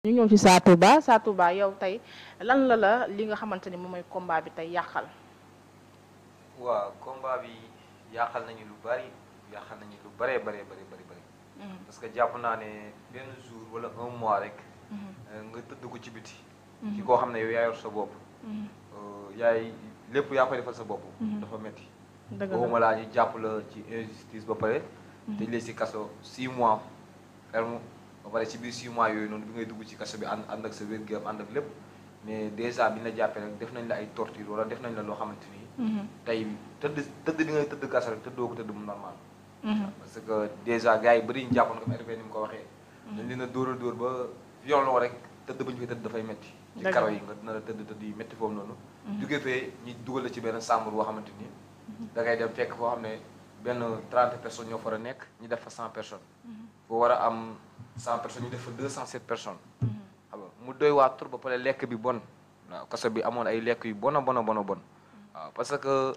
ñu ñëw ci Sa Touba yow tey lan la li nga xamante ni moom mooy combat bi tey yàqal. waaw combat bi yàqal nañu lu bari yàqal nañu lu bëree bari. parce que jàpp naa ne benn jour wala un mois rek. nga tëdd ko ci biti. ci koo xam ne yow yaa yor sa bopp. yaay lépp yaa koy defal sa bopp. dafa metti dëgg la boobu laa ñu jàpp la ci injustice ba pare. tëj la si kaso 6 mois ferme. ba pare ci biir 6 mois yooyu noonu bi ngay dugg ci kaso bi ànd ak sa wér-gu-yaram ànd ak lépp mais déjà bi ñu la jàppee rek def nañ la ay torture wala def nañ la loo xamante ni. tey tëdd di ngay tëdd kaso rek tëddoo ko tëdd mu normal. parce que déjà gars yi bëri ñu jàppoon comme Hervé ni mu ko waxee. dañ leen a dóor ba violon rek tëdd ba ñu fay tëdd dafay métti. ci karo yi nga nar a tëdd yi métti foofu noonu. jóge fee ñu dugal la ci benn chambre boo xamante ni. da ngay dem fekk foo xam ne benn 30 personnes ñoo fa a nekk ñu def fa 100 personnes. foo war a am 100 personnes ñu def fa 207 personnes. xam nga mu doy waa tur ba pare lekk bi bon. waaw kaso bi amoon ay lekk yu bon. waaw parce que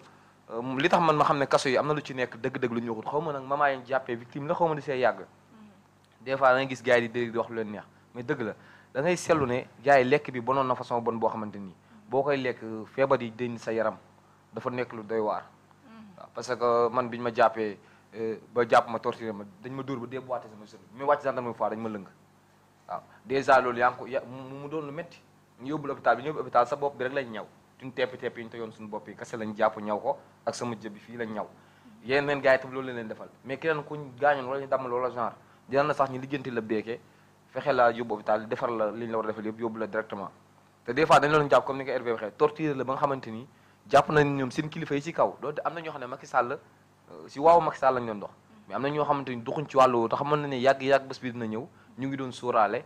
li tax man ma xam ne kaso yi am na lu ci nekk dëgg-dëgg lu ñu waxut xaw ma nag mamaa yi jàppee victime la xaw ma di see yàgg. des fois da ngay gis gars yi di wax lu leen neex mais dëgg la da ngay seetlu ne gars yi lekk bi bonoon na façon bon boo xamante ni boo koy lekk feebar yi dañ sa yaram dafa nekk lu doy waar. waaw parce que man biñ ma jàppee ba jàpp ma torturé ma dañ ma dóor ba déboîté sama sën mais wàcc gendarmerie fois dañ ma lëng waaw dèjà loolu yaa ngi ko mu doon lu métti ñu yóbbu hôpital bi ñu yóbbu hôpital sa bopp bi rek lañ ñaw tuñ tepp yi ñu teyoon suñu bopp yi kese lañ jàpp ñaw ko ak sama jëb bi fii lañ ñaw yeneen gars yi tam loolu leen defal mais keneen kuñ gaañoon wala ñu damm loola genre dina na sax ñu lijjanti la beekee fexe la yóbbu hôpital defar la li ñu la war a defal yëpp yóbbu la directement te des fois dañ loolu jàpp comme ni ko Hervé waxee torture la ba nga xamante ni jàpp nañ ñoom seen kilifa yi ci kaw doonte am na ñoo xam ne Macky Sall si waaw Macky Sall lañ doon dox mais am na ñoo xamante ni doxuñ ci wàllu te xamoon na ne yàgg bés bi dina ñëw ñu ngi doon sóoraale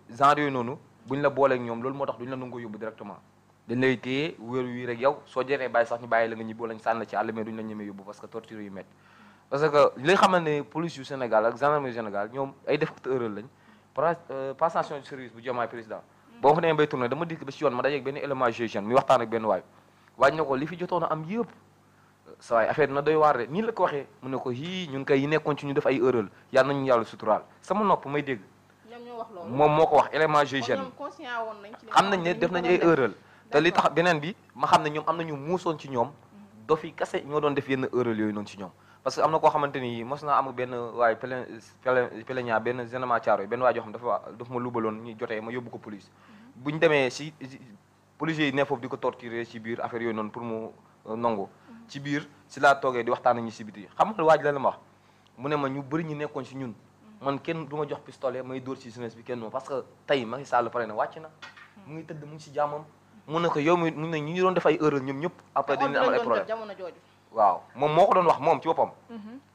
genre yooyu noonu buñ la booleeg ñoom loolu moo tax duñ la nangoo yóbbu directement dañ lay téye wéeru yi rek yow soo jëree bàyyi sax ñu bàyyi la nga ñibbi wala ñu sànni la ci àll mais duñ la ñemee yóbbu parce que torture yu métti parce que li xamal ne police yu Sénégal ak gendarmerie Sénégal ñoom ay def erreur lañ passation de service bu Diomaye président boo fa demee bay tourné dama dikk ba si yoon ma dajeeg benn élément GIGN mi waxtaan ak benn waay waaj na ko li fi jotoon a am yëpp sa waay affaire dina doy waar de nii la ko waxee mu ne ko yii ñun kay yi nekkoon ci ñu def ay erreur yàlla nañu yàlla suturaal sama nopp may dégg moom moo ko wax élément GIGN xam nañ ne def nañu ay erreur te li tax beneen bi ma xam ne ñoom am nañu muusoon ci ñoom dofi kase ñoo doon def yenn erreur yooyu noonu ci ñoom parce que am na koo xamante ni mos naa am benn waay pléña benn génément Thiaroye yi benn waay joo xam dafa ma lubaloon ñu jotee ma yóbbu ko police buñ demee si policiers yi ne foofu di ko torturer ci biir affaire yooyu noonu pour mu nangu ci biir si laa toogee di waxtaan ak ñi si biti xam nga waaj la ma wax mu ne ma ñu bëri ñu nekkoon si ñun man kenn du ma jox pistolet may dóor si jeunesse bi kenn moom parce que tey Macky Sall pare na wàcc na mu ngi tëdd mu ngi si jàmmam mun na ko yow mi mun ne ñu doon def ay erreur ñoom ñëpp après dañu am ay problème waaw moom moo ko doon wax moom ci boppam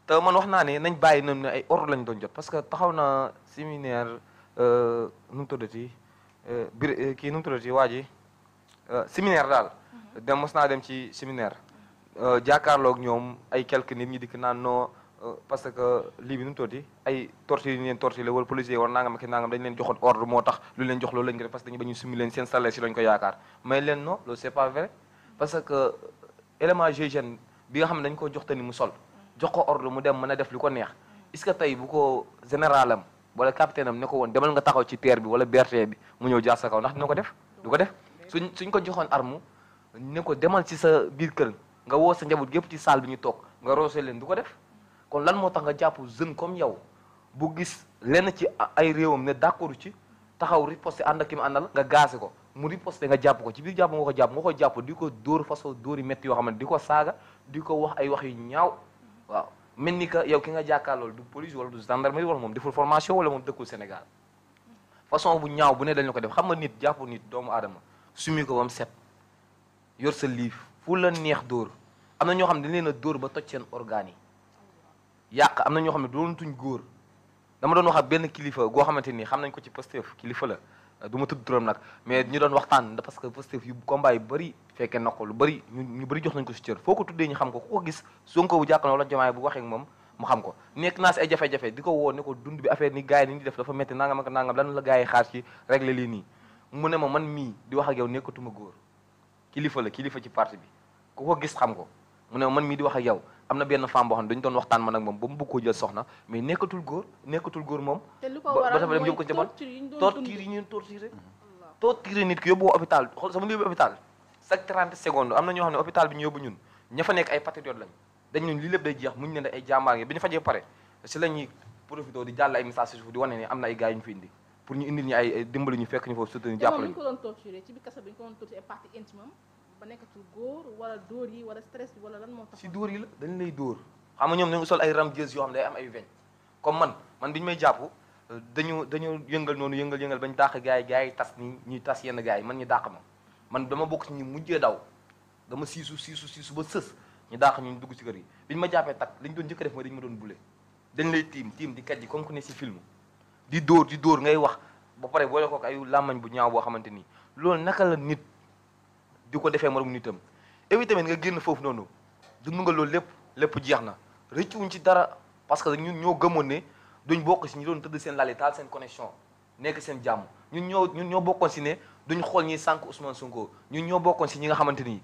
te man wax naa ne nañ bàyyi na ne ay ordre lañ doon jot parce que taxaw na séminaire nu mu tuddati kii nu mu tuddati waa ji séminaire daal dem mos naa dem ci séminaire jàkkaarloog ñoom ay quelques nit ñi dikk naan non parce que lii bi nu mu tuddati ay torture ñu leen torture wala policier war nangam ak nangam dañ leen joxoon ordre moo tax lu leen jox loolu lañ ko def parce que dañu bañu sumi leen seen salaire si lañ ko yaakaar mais leen non loolu c'est pas vrai parce que élément GIGN bi nga xam ne dañ ko jox te ni mu sol jox ko ordre mu dem mën a def lu ko neex est-ce que tey bu ko général am wala capitaine am ne ko woon demal nga taxaw ci terre bi wala BRT bi mu ñëw jaar sa kaw ndax dina ko def du ko def suñ ko joxoon arme ne ko demal ci sa biir kër nga woo sa njaboot gépp ci salle bi ñu toog nga roose leen du ko def kon lan moo tax nga jàpp jeune comme yow bu gis lenn ci ay réewam ne d'accord ci taxaw riposte ànd ak ki mu àndal nga gaase ko mu riposte nga jàpp ko ci biir jàpp nga ko jàpp di ko dóor façon dóor yi métti yoo xam ne di ko saaga di ko wax ay wax yu ñaaw waaw mel ni que yow ki nga jàkkaarlool du police wala du gendarmerie wala moom deful formation wala moom dëkkul Sénégal façon bu ñaaw bu ne dañ la ko def xam nga nit jàpp nit doomu aadama sumi ko ba mu set yor sa liif fu la neex dóor am na ñoo xam ne dañ leen a dóor ba toj seen organes yi yàq am na ñoo xam ne doonatuñ góor dama doon wax ak benn kilifa goo xamante ni xam nañ ko ci Pastef kilifa la du ma tudd turam nag mais ñu doon waxtaan parce que Pastef yu combat yu bëri fekkee na ko lu bëri ñu bëri jox nañ ko si cër foo ko tuddee ñu xam ko ku ko gis Sonko bu jàkk na wala Diomaye bu waxee ak moom mu xam ko nekk naa si ay jafe-jafe di ko woo ne ko dund bi affaire ni gars yi ni ñu def dafa métti nangam ak nangam lan la gars yi xaar ci régler lii nii mu ne ma man mii di wax ak yow nekkatuma góor kilifa la kilifa ci parti bi ku ko gis xam ko mu ne man mii di wax ak yow am na benn femme boo xam ne dañu doon waxtaan man ak moom ba mu bëgg koo jël soxna mais nekkatul góor moom te lu ko ba waral dafa dem mooy yóbbu ko ci bon torture torture yi ñu doon yi ñuy torturé nit ki yóbbu hôpital xool sama yóbbu hôpital chaque 30 secondes am na ñoo xam ne hôpital bi ñu yóbbu ñun ña fa nekk ay patriote lañ dañ ñun lii lépp day jeex muñu ne ay jàmbaar ngi bi ñu fajee pare si la ñuy profité di jàll ay message si suuf di wane ne am na ay gars yu ñu fi indi pour ñu indil ñu ay dimbali ñu fekk ñu foofu surtout ñu jàppale ñu ko doon torturé ci biir kaso bi ñu ko doon torturé partie intime ba nekkatul góor wala dóor yi wala stress bi wala lan moo tax si dóor yi la dañ lay dóor xam nga ñoom ñu ngi sol ay ramjeuse yoo xam ne day am ay veñ comme man bi ñu may jàpp dañu yëngal noonu yëngal bañ dàq gars yi tas ni ñuy tas yenn gars yi man ñu dàq man dama bokk ci ñu mujjee daw dama siisu ba sës ñu dàq ñu dugg ci kër yi bi ñu ma jàppee takk li ñu doon njëkk def mooy dañu ma doon bule dañ lay tiim di kat ji comme ku ne si film di dóor ngay wax ba pare boole ko ay làmmañ bu ñaaw boo xamante nii loolu naka la nit di ko defee morom nitam éviter tamit nga génn foofu noonu dund nga loolu lépp jeex na rëccuwuñ ci dara parce que ñun ñoo gëmoon ne duñ bokk si ñu doon tëdd seen lali taal seen connexion nekk seen jàmm ñun ñoo bokkoon si ne duñ xool ñi sànq Ousmane Sonko ñun ñoo bokkoon si ñi nga xamante nii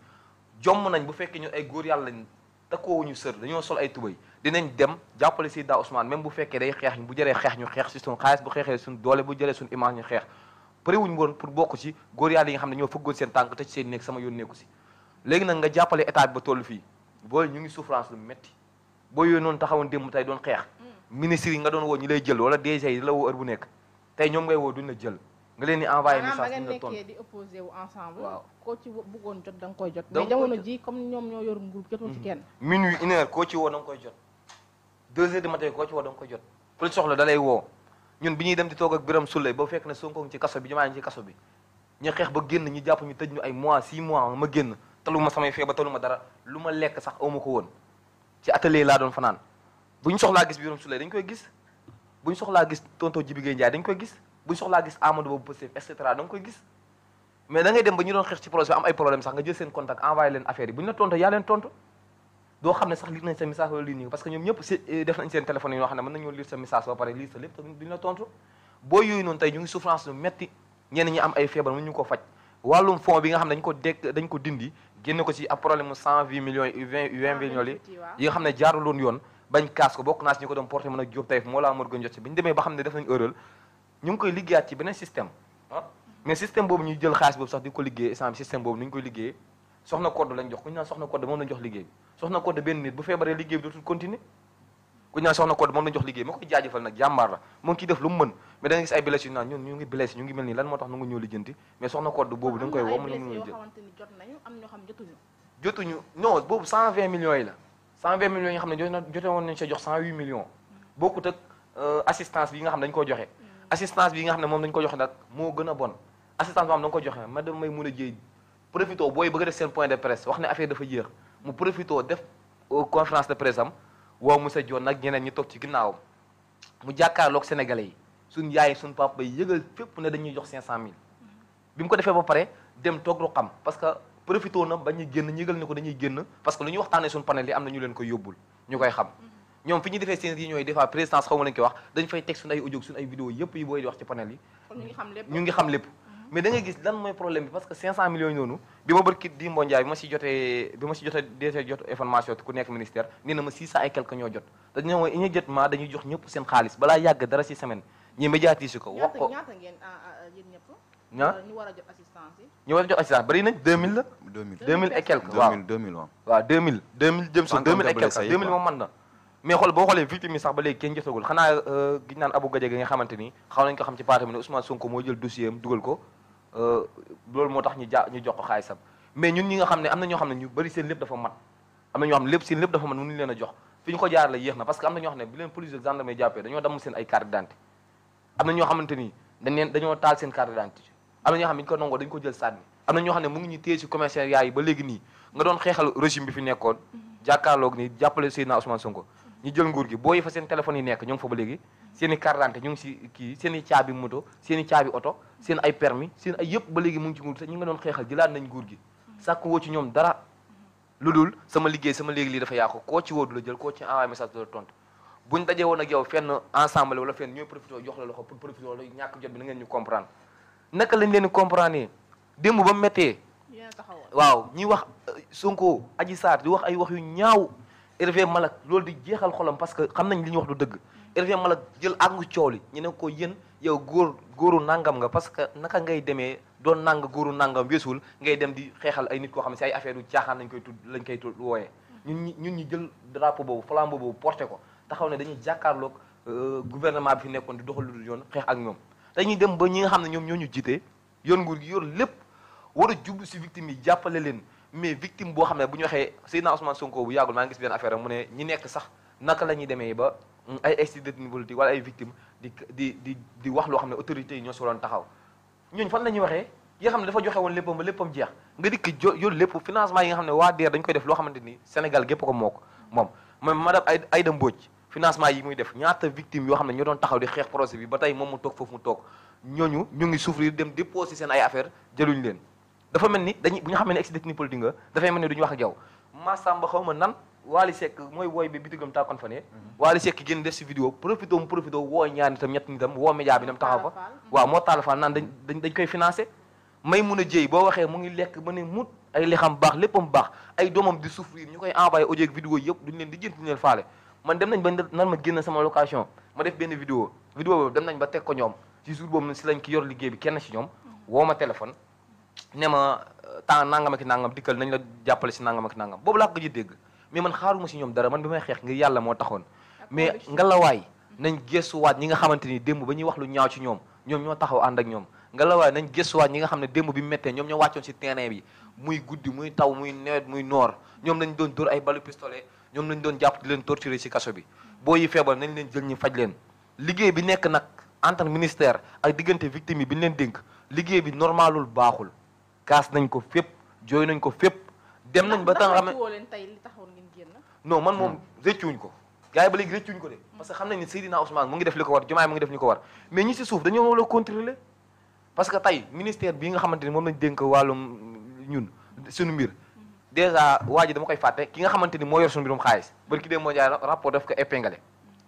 jomm nañ bu fekkee ñun ay góor yàlla lañ takkoowuñu sër dañoo sol ay tubay dinañ dem jàppale si daa Ousmane même bu fekkee day xeex bu jëree xeex ñu xeex si suñu xaalis bu xeexee suñu doole bu jëlee suñu image ñu xeex pare wuñ woon pour bokk ci góor yàlla yi nga xam ne ñoo fëggoon seen tànk te ci seen nekk sama yoon nekku si léegi nag nga jàppale état bi ba toll fii booy ñu ngi souffrance lu métti boo yooyu noonu taxawoon démb tey doon xeex ministre yi nga doon woo ñu lay jël wala DG yi la woo heure bu nekk tey ñoom ngay woo duñ la jël nga leen di envoyé message duñ la tontu nekkee di opposé wu ensemble waaw koo ci bëggoon jot da nga koy jot mais jamono ji comme ñoom ñoo yor nguur jotul ci kenn minuit une heure koo ci woo da nga koy jot 2 heures du matin koo ci woo da nga koy jot ku la soxla da lay woo ñun bi ñuy dem di toog ak Birame Souleye ba fekk ne Sonko ngi ci kaso bi Diomaye ngi ci kaso bi ñu xeex ba génn ñu jàpp ñu tëj ñu ay mois 6 mois ma génn talu ma samay feebar talu ma dara lu ma lekk sax aw ma ko woon ci atelier laa doon fanaan bu ñu soxlaa gis Birame Souleye dañ koy gis bu ñu soxlaa gis tonton Djibi Gueye Ndiaye dañ koy gis bu ñu soxlaa gis Amadou Ba bu Pastef et cetera da nga koy gis mais da ngay dem ba ñu doon xeex ci projet bi am ay problème sax nga jël seen contact envoyé leen affaire yi bu ñu la tontu yaa leen tontu doo xam ne sax lire nañ sa message wala lire nii parce que ñoom ñëpp def nañ seen téléphone yi yoo xam ne mën nañoo lire sa message ba pare lire sa lépp te duñu la tontu boo yooyu noonu tey ñu ngi souffrance lu metti ñenn ñi am ay feebar mu ñu ko faj wàllum fond bi nga xam ne dañ ko dindi génne ko ci ab problème mu 120 millions yi 20 millions yi nga xam ne jaaruloon yoon bañ kaas ko bokk naa si ñu ko doon porté mën a jóob tey moo laa mor gën jot si bi ñu demee ba xam ne def nañ erreur ñu ngi koy liggéeyaat ci beneen système mais système boobu ñuy jël xaalis boobu sax di ko liggéey exemple système boobu ni ñu koy liggéeyee soxna code lañ jox ku ñu naan soxna code moom lañ jox liggéey bi soxna code benn nit bu feebaree liggéey bi dootul continuer ku ñu naan soxna code moom lañ jox liggéey ma koy jaajëfal nag jàmbaar la mu ngi ciy def lu mu mën mais da nga gis ay blessés yu naan ñun ñu ngi blessé ñu ngi mel nii lan moo tax nu nga ñëw lijjanti mais soxna code boobu da nga koy woo mu ñu jël jotuñu non boobu 120 millions yi la 120 millions yi nga xam ne jote woon nañ sa jox 108 millions bokkut ak assistance bi nga xam ne dañ ko joxe assistance bi nga xam ne moom dañ ko joxe nag moo gën a bon assistance boo xam da nga ko joxe madame may mun a jéy profito booy bëgg a def seen point de presse wax ne affaire dafa yéex mu profito def conférence de presse am woo monsieur Dione nag ñeneen ñi toog ci ginnaawam mu jàkkaarloog sénégalais yi suñ yaay suñ papa yi yëgal fépp ne dañuy jox 500000 bi mu ko defee ba pare dem toog lu xam parce que profito na ba ñuy génn ñëgal ne ko dañuy génn parce que lu ñuy waxtaanee suñ panel yi am na ñu leen koy yóbbul ñu koy xam ñoom fi ñu defee seen réunion yi des fois présidence xaw ma lañ koy wax dañ fay teg suñu ay audio suñu ay vidéo yëpp yi booy di wax ci panel yi ñu ngi xam lépp mais da ngay gis lan mooy problème bi parce que 500 millions yi noonu bi ma bërki di Ndiaye bi ma si jotee jot information ku nekk ministère nee na ma 600 et quelque ñoo jot te ñoo mooy immédiatement dañuy jox ñëpp seen xaalis balaa yàgg dara si semaine ñi médiatise ko wax ko ñaata ngeen yéen ñëpp ñu war a jot assistance yi ñu war a jot assistance bari nañ 2000 la 2000 et quelque waaw 2000 jëm su 2000 et quelque 2000 moom mën na mais xool boo xoolee victime yi sax ba léegi kenn jotagul xanaa giñ naan Abou Gadiaga nga xamante ni xaw nañ ko xam ci parti bi ne Ousmane Sonko moo jël dossier am dugal ko loolu moo tax ñu jox ko xaalisam mais ñun ñi nga xam ne am na ñoo xam ne ñu bari seen lépp dafa mat am na ñoo xam ne lépp seen lépp dafa mat mënuñu leen a jox fi ñu ko jaar la yéex na parce que am na ñoo xam ne bi leen police de gendarmerie jàppee dañoo damm seen ay carte d'identité am na ñoo xamante ni dañoo taal seen carte d'identité am na ñoo xam ne ñu ko nangoo dañu ko jël sànni am na ñoo xam ne mu ngi ñu téye ci commissariat yi ba léegi nii nga doon xeexal régime bi fi nekkoon jàkkaarloog ni jàppale Seydina Ousmane Sonko ñu jël nguur gi boo yi fa seen téléphone yi nekk ñu ngi fa ba léegi seen i carte d'identité ñu ngi si kii seen i caabi moto seen i caabi oto seen ay permis seen ay yëpp ba léegi mu ngi ci nguur gi te ñu nga doon xeexal jëlaat nañ nguur gi sàkku woo ci ñoom dara lu dul sama liggéey sama léegi lii dafa yàqu koo ci woo du la jël koo ci envoyé message du la tontu buñ dajee woon ak yow fenn ensemble wala fenn ñooy profité jox la loxo pour profité wala ñàkk jot bi na ngeen ñu comprendre naka lañ leen di comprendre démb ba méttee waaw ñuy wax Sonko Adji Sarr di wax ay wax yu ñaaw Hervé Malak loolu di jeexal xolam parce que xam nañ li ñu wax du dëgg Hervé Malak jël àngu coow li ñu ne ko yéen yow góoru nangam nga parce que naka ngay demee doon nang góoru nangam weesul ngay dem di xeexal ay nit koo xam ne si ay affaire yu caaxaan lañ koy wooyee ñun ñi jël drapeau boobu flambeau boobu porté ko taxaw ne dañuy jàkkaarloog gouvernement bi fi nekkoon di doxal lu dul yoon xeex ak ñoom dañuy dem ba ñi nga xam ne ñoom ñoo ñu jiite yoon nguur gi yor lépp war a jublu si victime yi jàppale leen mais victime boo xam ne bu ñu waxee Seydina Ousmane Sonko bu yàggul maa ngi gis benn affaire mu ne ñi nekk sax naka la ñuy demee ba ay ex-détenu politique wala ay victime di wax loo xam ne autorités yi ñoo si waroon taxaw ñooñu fan la ñuy waxee yi nga xam ne dafa joxe woon léppam ba léppam jeex nga dikk yor lépp financement yi nga xam ne waa DER dañ koy def loo xamante ni Sénégal gépp ko moo ko moom madame Aïda Mbodj financement yi muy def ñaata victime yoo xam ne ñoo doon taxaw di xeex projet bi ba tey moom mu toog foofu mu toog ñooñu ñu ngi souffrir dem déposer seen ay affaire jëluñ leen dafa mel ni dañuy bu ñu xamee ne ex-détenu politique nga dafay mel ni duñu wax ak yow Massamba xaw ma nan Wally Seck mooy wooy bi bitigam tàkkoon fa ne Wally Seck génn def si vidéo profité woo ñaar nitam ñett nitam woo média bi nam taxaw fa waaw moo Talla Fall naan dañ koy financé may mun a jëy boo waxee mu ngi lekk ba ne mut ay lexam baax léppam baax ay doomam di souffrir ñu koy envoyé audio ak vidéo yëpp duñ leen di jënt duñu leen faale man dem nañ ba nan ma génn sama location ma def benn vidéo boobu dem nañ ba teg ko ñoom ci jour boobu si lañ ki yor liggéey bi kenn si ñoom woo ma téléphone ne ma temps nangam ak nangam dikkal nañ la jàppale si nangam ak nangam boobu laa ko ji dégg mais man xaaruma si ñoom dara man bi may xeex ngir yàlla moo taxoon mais ngalawaay nañ gëstuwaat ñi nga xamante ni démb ba ñuy wax lu ñaaw ci ñoom ñoo taxaw ànd ak ñoom ngalawaay nañ gëstuwaat ñi nga xam ne démb bi méttee ñoom ñoo wàccoon si terrain bi muy guddi muy taw muy nawet muy noor ñoom lañ doon dóor ay balu pistolet ñoom lañ doon jàpp di leen torturer si kaso bi boo yi feebar nañ leen jël ñu faj leen liggéey bi nekk nag entre ministère ak diggante victime yi bi ñu leen dénk liggéey bi normalul baaxul kaas nañ ko fépp jooy nañ ko fépp dem nañ ba tax xam ne non man moom rëccuwuñ ko gars yi ba léegi rëccuwuñ ko de parce que xam nañ ne Seydina Ousmane mu ngi def li ko war Diomaye mu ngi def li ko war mais ñi si suuf dañoo war a contrôler parce que tey ministère bii nga xamante ni moom lañ dénk wàllum ñun suñu mbir dèjà waa ji dama koy fàtte ki nga xamante ni moo yor suñu mbirum xaalis bari ki dee moo jaay rapport daf ko épinglé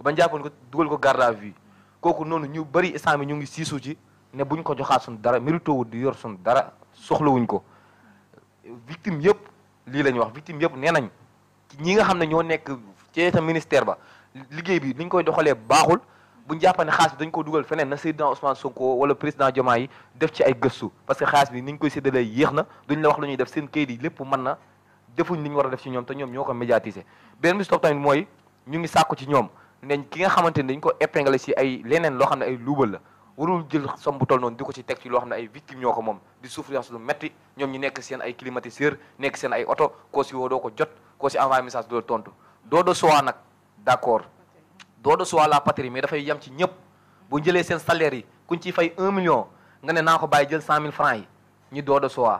bañ jàppoon ko dugal ko garde à vue kooku noonu ñu bëri instant bi ñu ngi siisu ci ne buñ ko joxaat suñu dara mérito wut di yor suñu dara soxlawuñ ko victime yëpp lii la ñuy wax victime yëpp nee nañ ñi nga xam ne ñoo nekk ci ta ministère ba liggéey bi ni ñu koy doxalee baaxul buñ jàppee ne xaalis bi dañ ko dugal feneen na Seydina Ousmane Sonko wala président Diomaye yi def ci ay gëstu parce que xaalis bi ni ñu koy séddalee yéex na duñ la wax lu ñuy def seen kayit yi lépp mën na defuñ li ñu war a def ci ñoom te ñoom ñoo ko médiatiser benn bis toog tamit mooy ñu ngi sàkku ci ñoom ne ki nga xamante ni dañ ko épinglé si ay leneen loo xam ne ay luubal la warul jël som bu toll noonu di ko ci teg ci loo xam ne ay victime ñoo ko moom di souffrance lu metti ñoom ñu nekk seen ay climatiseur nekk seen ay oto koo si woo doo ko jot koo si envoyé message doo tontu doo de soi nag d'accord doo de soi la patrie mais dafay yem ci ñëpp bu jëlee seen salaire yi kuñ ciy fay 1 million nga ne naa ko bàyyi jël 100 000 francs yi ñi doo de soi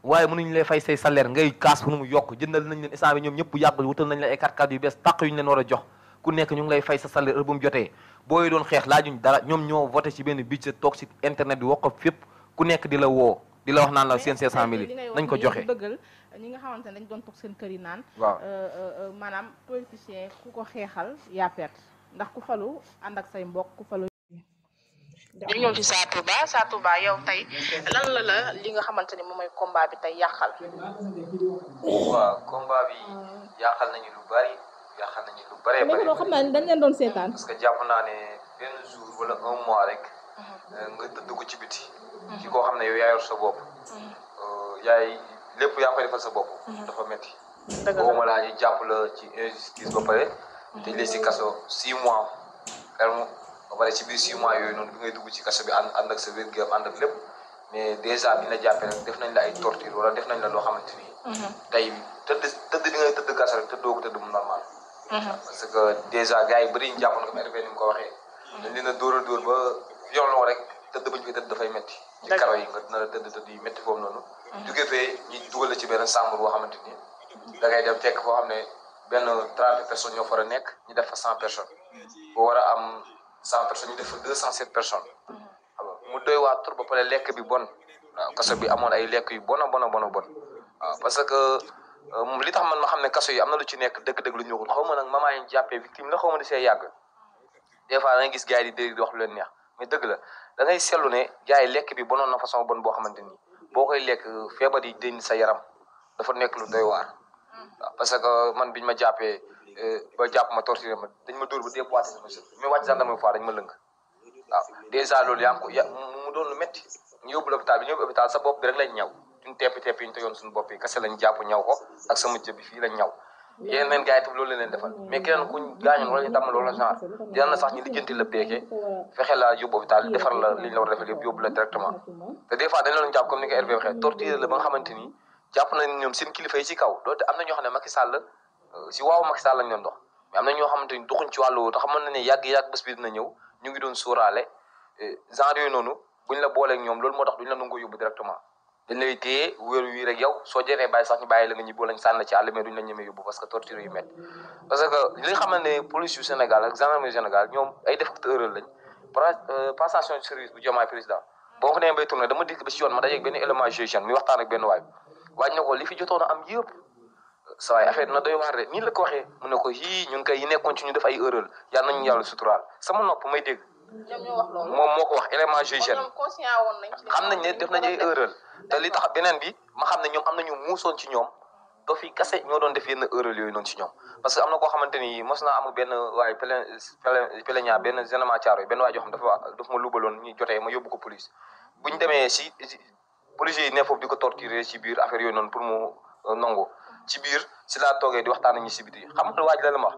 waaye mënuñu lay fay say salaire ngay kaas fu nu mu yokk jëndal nañ leen instant bi ñoom ñëpp bu yàgg wutal nañ la ay 4x4 yu bees tàq yu ñu leen war a jox ku nekk ñu ngi lay fay sa salaire heure bu mu jotee booy doon xeex laajuñ dara ñoom ñoo voté ci benn budget toog ci internet bi wax ko fépp ku nekk di la woo di la wax naan la seen 500 000 yi nañ ko joxe bëggal ñi nga xamante ne dañ doon toog seen kër yi naan waaw maanaam politicien ku ko xeexal yaa perte ndax ku falu ànd ak say mbokk ku falu ñu ñëw ci Sa Touba yow tey lan la li nga xamante ni moom mooy combat bi tey yàqal waaw combat bi yàqal nañu lu bari léegi loo xam naa dañ leen doon seetaan parce que jàpp naa ne benn jour wala 1 mois rek nga tëdd ko ci biti ci koo xam ne yow yaa yor sa bopp yaay lépp yaa koy defal sa bopp dafa métti boobu laa ñu jàpp la ci injustice ba pare te les si kaso 6 mois ferme ba pare ci biir 6 mois yooyu noonu bi ngay dugg ci kaso bi ànd ak sa wér-gu-yaram ànd ak lépp mais déjà bi ñu la jàppee rek def nañ la ay torture wala def nañ la loo xamante ni tey tëdd bi ngay tëdd kaso rek tëddoo ko tëdd mu normal parce que déjà gars yi bëri ñu jàppoon comme RV ni mu ko waxee dañ leen a dóor ba violon rek tëdd bañu koy tëdd dafay métti ci karo yi nga dina la tëdd yi métti foofu noonu jóge fee ñu dugal la ci benn chambre boo xamante ni da ngay dem fekk foo xam ne benn 30 personnes ñoo far a nekk ñu def fa 100 personnes boo war a am 100 personnes ñu def fa 207 personnes alors mu doy waa tur ba pare lekk bi bon waaw kaso bi amoon ay lekk yu bon waaw parce que li tax man ma xam ne kaso yi am na lu ci nekk dëgg-dëgg lu ñu waxul xaw ma nag maman yi jàppee victime la xaw ma di see yàgg des fois da ngay gis gars yi di dégg di wax lu leen neex mais dëgg la da ngay seetlu ne gars yi lekk bi bonoon na façon bon boo xamante ni boo koy lekk feebar yi dëñ sa yaram dafa nekk lu doy waar waaw parce que man biñ ma jàppee ba jàpp ma torturé ma dañ ma dóor ba déboîté sama sër mais wàcc gendarme fois dañ ma lëng waaw dèjà loolu yaa ngi ko mu doon lu métti ñu yóbbu l'hôpital bi ñu yóbbu hôpital sa bopp bi rek lañ ñaw ñu tepp yi ñu tegoon suñu bopp yi kese lañ jàpp ñaw ko ak sama jëb bi fii lañ ñaw yeneen gars yi tam loolu la leen defal mais keneen kuñ gaañoon wala ñu damm loolu genre dina na sax ñu lijjanti la beekee fexe la yóbbu hôpital defar la li ñu la war a defal yëpp yóbbu la directement te des fois dañ leen jàpp comme ni nga Hervé waxee torture la ba nga xamante ni jàpp nañ ñoom seen kilifa yi ci kaw loolu te am na ñoo xam ne Macky Sall si waaw Macky Sall lañ doon dox mais am na ñoo xamante ni doxuñ ci wàllu te xamoon na ne yàgg bés bi dina ñëw ñu ngi doon sóoraale genre yooyu noonu buñ la booleeg ñoom loolu moo tax duñ la nangoo yóbbu directement dañ lay téye wéeru wi rek yow soo jëree bàyyi sax ñu bàyyi la nga ñibbo lañ sànn ci àll mais duñ la ñemee yóbbu parce que torture yu métti parce que li nga xam ne police yu Sénégal ak gendarmerie Sénégal ñoom ay def erreur lañ passation de service bu Diomaye président boo ko nee bay tourné dama dikk ba si yoon ma dajeeg benn élément GIGN mi waxtaan ak benn waay waaj na ko li fi jotoon a am yëpp sa waay affaire na doy waar de nii la ko waxee mu ne ko yii ñun kay yi nekkoon ci ñu def ay erreur yal nañu yàlla suturaal sama nopp may dégg ñoom ñoo wax loolu moom moo ko wax élément GIGN ñoom conscient woon nañ ci xam nañ ne def nañ ay erreur te li tax beneen bi ma xam ne ñoom am nañu muusoon ci ñoom doo fi kase ñoo doon def yenn erreur yooyu noonu ci ñoom parce que am na koo xamante ni mos naa am benn waaye peleña benn généralement Thiaroye benn waay joo xam dafa ma lubaloon ñu jotee ma yóbbu ko police buñ demee si policiers yi ne foofu di ko torturer ci biir affaire yooyu noonu pour mu nangu ci biir si laa toogee di waxtaan ak ñi si biti xam nga waaj la ma wax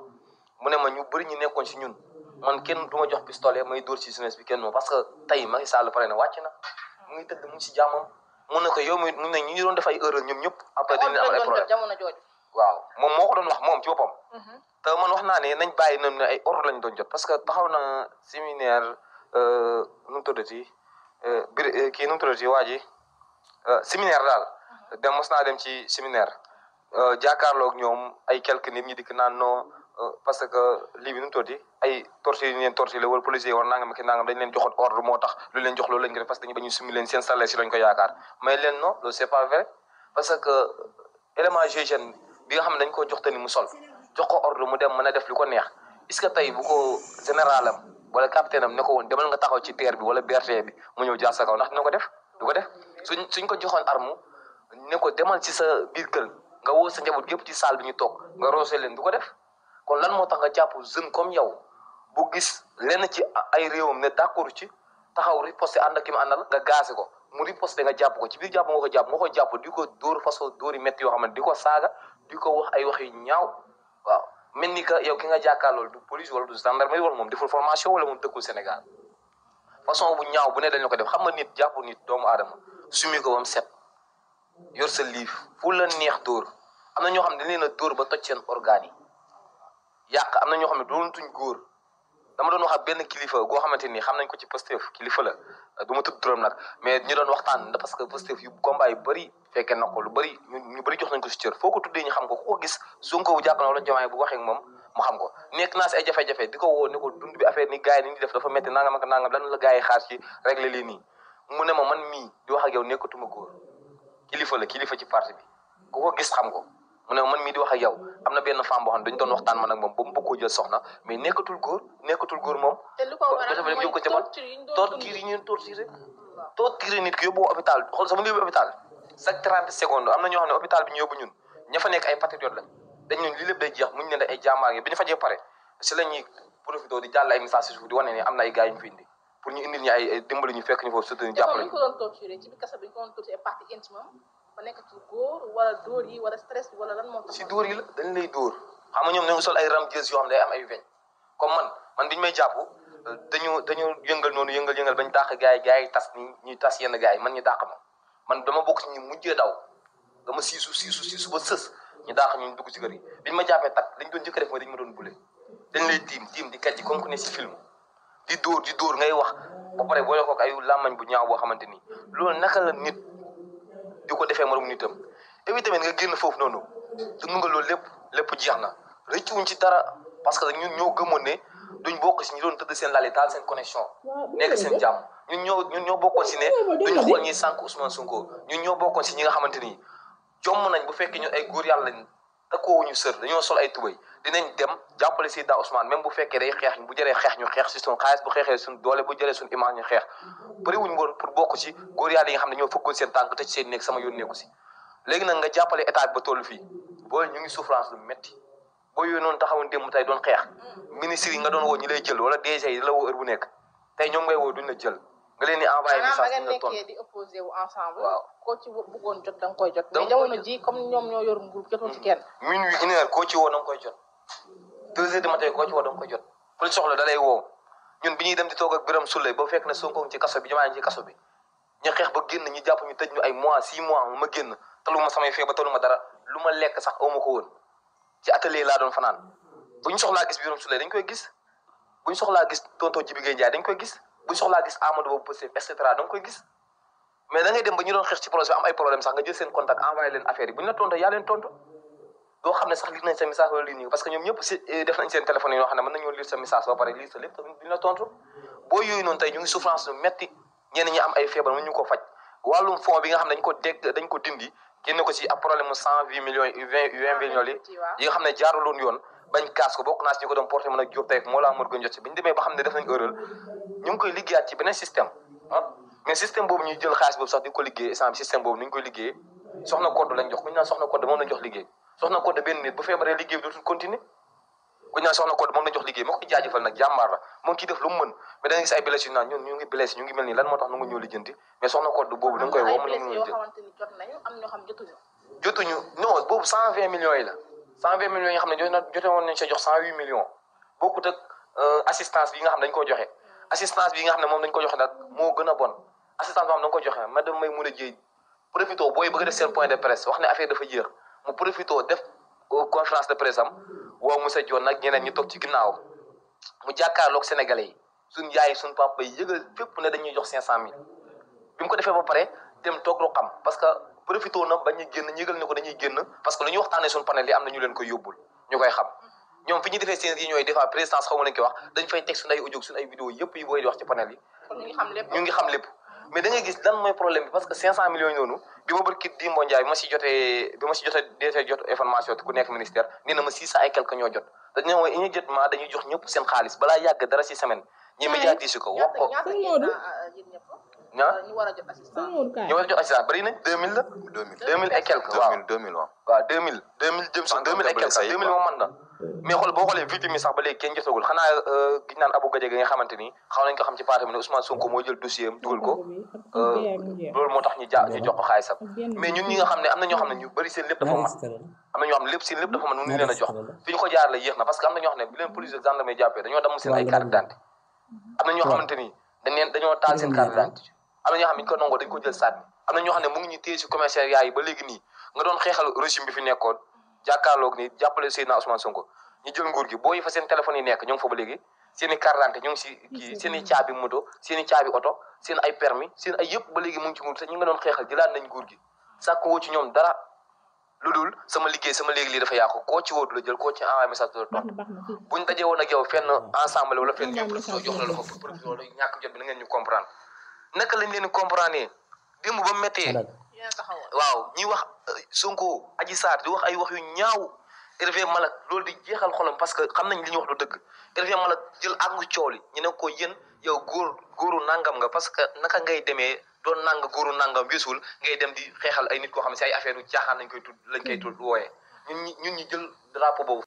mu ne ma ñu bëri ñu nekkoon si ñun man kenn du ma jox pistolet may dóor ci jeunesse bi kenn moom parce que tey Macky Sall pare na wàcc na mu ngi tëdd mu ngi si jàmmam mun na ko yow mi mu ne ñu doon def ay erreur ñoom ñëpp après dañ am ay problème jamono jooju waaw moom moo ko doon wax moom ci boppam te man wax naa ne nañ bàyyi nam ne ay ordre lañ doon jot parce que taxaw na séminaire nu mu tuddati kii nu mu tuddati waa ji séminaire daal dem mos naa dem ci séminaire jàkkaarloog ñoom ay quelques nit ñi dikk naan non parce que lii bi nu mu tuddati ay torture yi ñu leen torture wala policier war nangam ak nangam dañ leen joxoon ordre moo tax lu leen jox loolu lañ ko def parce que dañu bañu sumi leen seen salaire si lañ ko yaakaar mais leen non loolu c'est pas vrai parce que élément GIGN bi nga xam ne dañ ko jox te ni mu sol jox ko ordre mu dem mën a def lu ko neex est-ce que tey bu ko général am wala capitaine am ne ko woon demal nga taxaw ci terre bi wala BRT bi mu ñëw jaar sa kaw ndax dina ko def du ko def suñ ko joxoon arme ne ko demal ci sa biir kër nga woo sa njaboot gépp ci salle bi ñu toog nga roose leen du ko def kon lan moo tax nga jàpp jeune comme yow bu gis lenn ci ay réewam ne d'accord ci taxaw riposte ànd ak ki mu àndal nga gaase ko mu riposte nga jàpp ko ci biir jàpp nga ko jàpp di ko dóor façon dóori métti yoo xam ne di ko saaga di ko wax ay wax yu ñaaw waaw mel ni que yow ki nga jàkkaarlool du police wala du gendarmerie wala moom deful formation wala moom dëkkul Sénégal façon bu ñaaw bu ne dañ la ko def xam nga nit jàpp nit doomu aadama sumi ko ba mu set yor sa liif fu la neex dóor am na ñoo xam ne dañ leen a dóor ba toj seen organes yi yàq am na ñoo xam ne doonatuñ góor dama doon wax ak benn kilifa goo xamante ni xam nañ ko ci Pastef kilifa la du ma tudd turam nag mais ñu doon waxtaan parce que Pastef yu combat yu bëri fekkee na ko lu bëri ñu bëri jox nañ ko si cër foo ko tuddee ñu xam ko ku ko gis Sonko bu jàpp na wala Diomaye bu waxee ak moom mu xam ko nekk naa si ay jafe-jafe di ko woo ni ko dund bi affaire ni gars yi ni ñu def dafa métti nangam ak nangam lan la gars yi xaar ci régler lii nii mu ne ma man mii di wax ak yow nekkatuma góor kilifa ci parti bi ku ko gis xam ko mu ne man mii di wax ak yow am na benn femme boo xam ne dañu doon waxtaan man ak moom ba mu bëgg koo jël soxna mais nekkatul góor moom. te lu ko waral mooy torture yi ñu torture nit ki yóbbu hôpital xool sama yóbbu hôpital chaque 30 secondes am na ñoo xam ne hôpital bi ñu yóbbu ñun ña fa nekk ay patriotes lañ dañ ñun lii lépp day jeex muñu ne ay jàmbaar yi bi ñu fajee pare si la ñuy profité di jàll ay message si suuf di wane ne am na ay gars yu ñu fi indi pour ñu indil ñu ay dimbali ñu fekk ñu foofu surtout ñu jàppale ñu. ko doon torturé ci biir kaso bi ñu ko doon torturé partie intime ba nekkatul góor wala dóor yi wala stress bi wala lan moo tax. si dóor yi la dañ lay dóor xam nga ñoom ñoo ngi sol ay ramjees yoo xam ne day am ay veñ comme man biñu may jàpp dañu yëngal noonu yëngal bañ dàq gars yi tas ñuy tas yenn gars yi man ñu dàq man dama bokk ci ñu mujjee daw dama siisu ba sës ñu dàq ñu dugg ci kër yi biñu ma jàppee tak dañ doon njëkk a def mooy dañu ma doon bule dañ lay tiim di kàjji comme ku ne si film di dóor ngay wax ba pare boole ko ay làmmañ bu ñaaw boo xamante ni loolu naka la nit di ko defee moroom nitam évidemment nga génn foofu noonu te nu nga loolu lépp jeex na rëccuwuñ ci dara parce que ñun ñoo gëmoon ne duñ bokk si ñu doon tëdd seen lali taal seen connexion nekk seen jàmm ñun ñoo bokkoon si ne duñ xool ñi sànq Ousmane Sonko ñun ñoo bokkoon si ñi nga xamante ni jomm nañ bu fekkee ñun ay góor yàlla lañ takkoowuñu sër dañoo sol ay tubay dinañ dem jàppale Seydina Ousmane même bu fekkee day xeex bu jëree xeex ñu xeex si suñu xaalis bu xeexee suñu doole bu jëree suñu image ñu xeex bëri wuñ woon pour bokk ci góor yàlla yi nga xam ne ñoo fëggoon seen tànk te ci seen nekk sama yoon nekku si léegi nag nga jàppale état bi ba toll fii booy ñu ngi souffrance lu métti boo yooyu noonu taxawoon démb tey doon xeex ministre yi nga doon woo ñi lay jël wala DG yi la woo heure bu nekk tey ñoom ngay woo duñ la jël nga leen di envoyé message nga nekkee di opposé wu ensemble. waaw koo ci bëggoon jot da nga koy jot. mais jamono ji comme ñoom ñoo yor nguur jotoo ci kenn. minuit une heure koo ci woo da nga koy jot 2 heures du matin koo ci woo da nga koy jot fu soxla da lay woo ñun bi ñuy dem di toog ak Birame Souleye ba fekk na Sonko ci kaso bi Diomaye ci kaso bi ñu xeex ba génn ñu jàpp ñu tëj ñu ay mois 6 mois ma génn taluma samay fee ba taluma dara lu ma lekk sax aw ma ko woon ci atelier laa doon fanaan bu ñu soxlaa gis Birame Souleye dañ koy gis bu ñu soxlaa gis tonton Djibi Gueye Ndiaye dañ koy gis bu ñu soxlaa gis Amadou Ba Pastef et cetera da nga koy gis mais da ngay dem ba ñu doon xeex ci projet bi am ay problème sax nga jël seen contact envoyé leen affaire yi bu ñu la tontu yaa leen tontu doo xam ne sax lire nañ sa message wala lire parce que ñoom ñëpp si def nañ seen téléphone yi yoo xam ne mën nañoo lire sa message ba pare lire sa lépp tamit duñu la tontu boo yooyu noonu tey ñu ngi souffrance lu metti ñenn ñi am ay feebar mënuñu ko faj wàllum fond bi nga xam ne dañ ko dindi génne ko ci ab problème mu 120 millions 20 millions yi nga xam ne jaaruloon yoon bañ kaas ko bokk naa si ñu ko doon porté mën a jóob tey moo laa mën gën jot si bi ñu demee ba xam ne def nañ erreur ñu ngi koy liggéeyaat ci beneen système mais système boobu ñuy jël xaalis boobu sax di ko liggéey instant bi système boobu ni ñu koy liggéey soxna code lañ jox ku ñu naan soxna code moom lañ jox liggéey soxna code benn nit bu feebaree liggéey bi dootul continuer ku ñu naan soxna code moom lañ jox liggéey moo koy jaajëfal nag jàmbaar la moom ciy def lu mu mën mais da nga gis ay blessé yu naan ñun ñu ngi blessé ñu ngi mel nii lan moo tax nu nga ñëw lijjanti mais soxna code boobu da nga koy woo mën nañu jotuñu non boobu 120 millions yi la 120 millions yi nga xam ne jote woon nañ sa jox 108 millions bokkut ak assistance bi nga xam ne dañ ko joxe assistance bi nga xam ne moom dañ ko joxe nag moo gën a bon assistance boo xam ne da nga ko joxe madame may mun a jéey profito booy bëgg a def seen point de presse wax ne affaire dafa jeex mu profito def conférence de presse am woo Moussa Dione nag ñeneen ñu toog ci ginnaaw mu jàkkaarloog sénégalais yi suñ yaay suñ papa yi yëgal fépp ne dañuy jox 500000 bi mu ko defee ba pare dem toog lu xam parce que profito na bañu génn ñëgal ne ko dañuy génn parce que lu ñu waxtaanee suñ panel yi am na ñu leen koy yóbbul ñu koy xam ñoom fi ñu defee seen réunion yi des fois présidence xaw ma nañ koy wax dañ fay teg suñu ay audio suñu ay vidéo yëpp yi booy di wax ci panel yi ñu ngi xam lépp mais da ngay gis lan mooy problème bi parce que 500 millions yi noonu bi ma barki Dimbo Ndiaye bi ma si jotee jot information ku nekk ministère nee na ma 600 et quelque ñoo jot dañu ne mooy immédiatement dañuy jox ñëpp seen xaalis balaa yàgg dara si semaine ñi médiatise ko wax ko ñu war a jot assistance bëri nañ 2000 la 2000 et quelque waaw 2000 jëm si 2000 et quelque 2000 moom mën na mais xool boo xoolee victime yi sax ba léegi kenn jotagul xanaa giñ naan Abou Gadiaga nga xamante ni xaw nañ ko xam ci parti bi ne Ousmane Sonko moo jël dossier am dugal ko loolu moo tax ñu jox ko xaalisam mais ñun ñi nga xam ne am na ñoo xam ne ñu bëri seen lépp dafa mat am na ñoo xam ne lépp seen lépp dafa mat mënuñu leen a jox fi ñu ko jaar la yéex na parce que am na ñoo xam ne bi leen police gendarmerie jàppee dañoo damm seen ay carte d'identité am na ñoo xamante ni dañoo taal seen carte d'identité am na ñoo xam ne ñu ko nangoo dañ ko jël sànni am na ñoo xam ne mu ngi ñu téye si commissariat yi ba léegi nii nga doon xeexal régime bi fi nekkoon jàkkaarloog ni jàppale Seydina Ousmane Sonko ñu jël nguur gi boo yi fa seen téléphone yi nekk ñu ngi fa ba léegi seen i carte d'identité ñu ngi si kii seen i caabi moto seen i caabi oto seen ay permis seen ay yëpp ba léegi mu ngi ci nguur te ñu nga doon xeexal jëlaat nañ nguur gi sàkk woo ci ñoom dara lu dul sama liggéey sama léegi lii dafa yàqu koo ci woo du la jël koo ci envoyé message du la tontu buñ dajee woon ak yow fenn ensemble wala fenn ñëpp professeur jox la loxo pour professeur ñàkk jot bi na ngeen ñu comprendre naka lañ leen di comprendre démb ba méttee waaw ñi wax Sonko Adji Sarr di wax ay wax yu ñaaw Hervé Malak loolu di jeexal xolam parce que xam nañ li ñuy wax du dëgg Hervé Malak jël àngu cooli ñu ne ko yéen yow góoru nangam nga parce que naka ngay demee doon nang góoru nangam weesul ngay dem di xeexal ay nit koo xam ne si ay affaire yu caaxaan lañ koy tudd wooyee ñun ñi jël drapeau boobu